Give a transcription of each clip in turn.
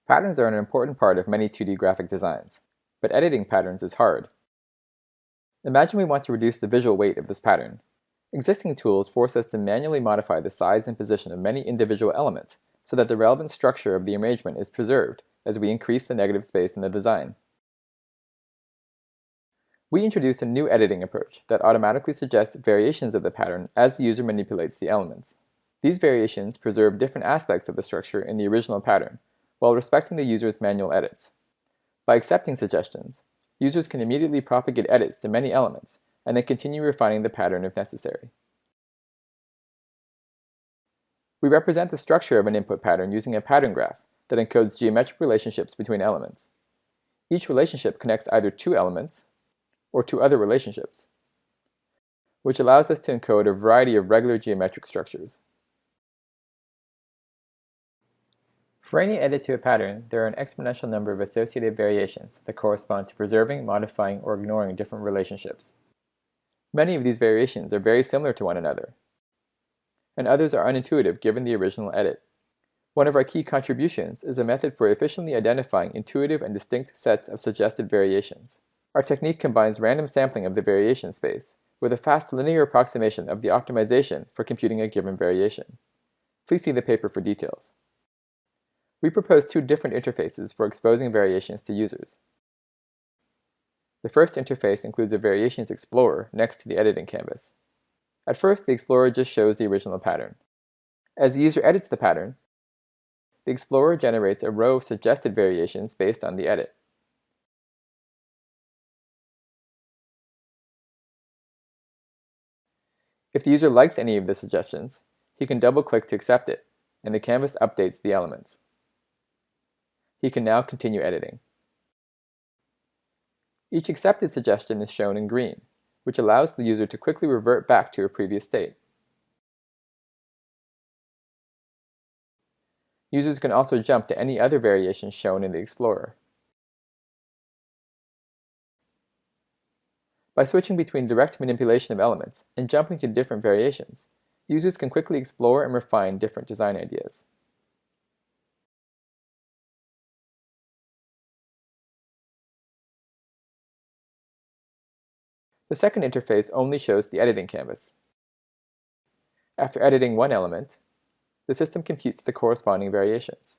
Patterns are an important part of many 2D graphic designs, but editing patterns is hard. Imagine we want to reduce the visual weight of this pattern. Existing tools force us to manually modify the size and position of many individual elements so that the relevant structure of the arrangement is preserved as we increase the negative space in the design. We introduce a new editing approach that automatically suggests variations of the pattern as the user manipulates the elements. These variations preserve different aspects of the structure in the original pattern, while respecting the user's manual edits. By accepting suggestions, users can immediately propagate edits to many elements, and then continue refining the pattern if necessary. We represent the structure of an input pattern using a pattern graph that encodes geometric relationships between elements. Each relationship connects either two elements or two other relationships, which allows us to encode a variety of regular geometric structures. For any edit to a pattern, there are an exponential number of associated variations that correspond to preserving, modifying, or ignoring different relationships. Many of these variations are very similar to one another, and others are unintuitive given the original edit. One of our key contributions is a method for efficiently identifying intuitive and distinct sets of suggested variations. Our technique combines random sampling of the variation space with a fast linear approximation of the optimization for computing a given variation. Please see the paper for details. We propose two different interfaces for exposing variations to users. The first interface includes a Variations Explorer next to the editing canvas. At first, the Explorer just shows the original pattern. As the user edits the pattern, the Explorer generates a row of suggested variations based on the edit. If the user likes any of the suggestions, he can double-click to accept it, and the canvas updates the elements. He can now continue editing. Each accepted suggestion is shown in green, which allows the user to quickly revert back to a previous state. Users can also jump to any other variations shown in the Explorer. By switching between direct manipulation of elements and jumping to different variations, users can quickly explore and refine different design ideas. The second interface only shows the editing canvas. After editing one element, the system computes the corresponding variations.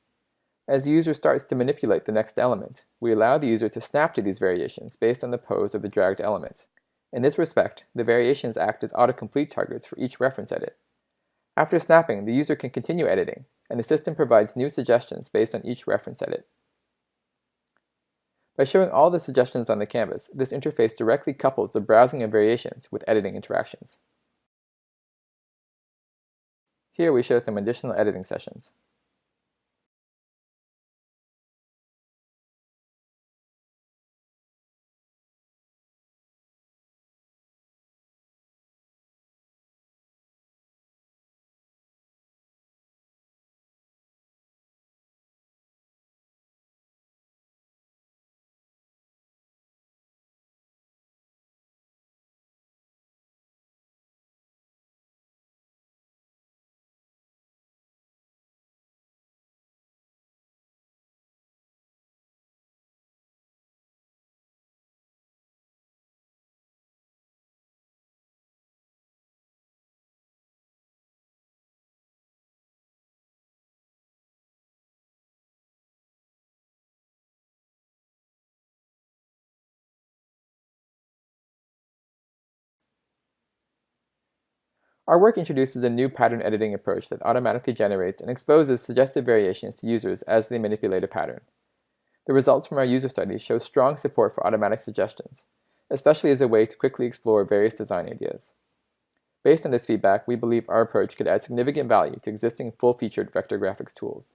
As the user starts to manipulate the next element, we allow the user to snap to these variations based on the pose of the dragged element. In this respect, the variations act as autocomplete targets for each reference edit. After snapping, the user can continue editing, and the system provides new suggestions based on each reference edit. By showing all the suggestions on the canvas, this interface directly couples the browsing of variations with editing interactions. Here we show some additional editing sessions. Our work introduces a new pattern editing approach that automatically generates and exposes suggested variations to users as they manipulate a pattern. The results from our user studies show strong support for automatic suggestions, especially as a way to quickly explore various design ideas. Based on this feedback, we believe our approach could add significant value to existing full-featured vector graphics tools.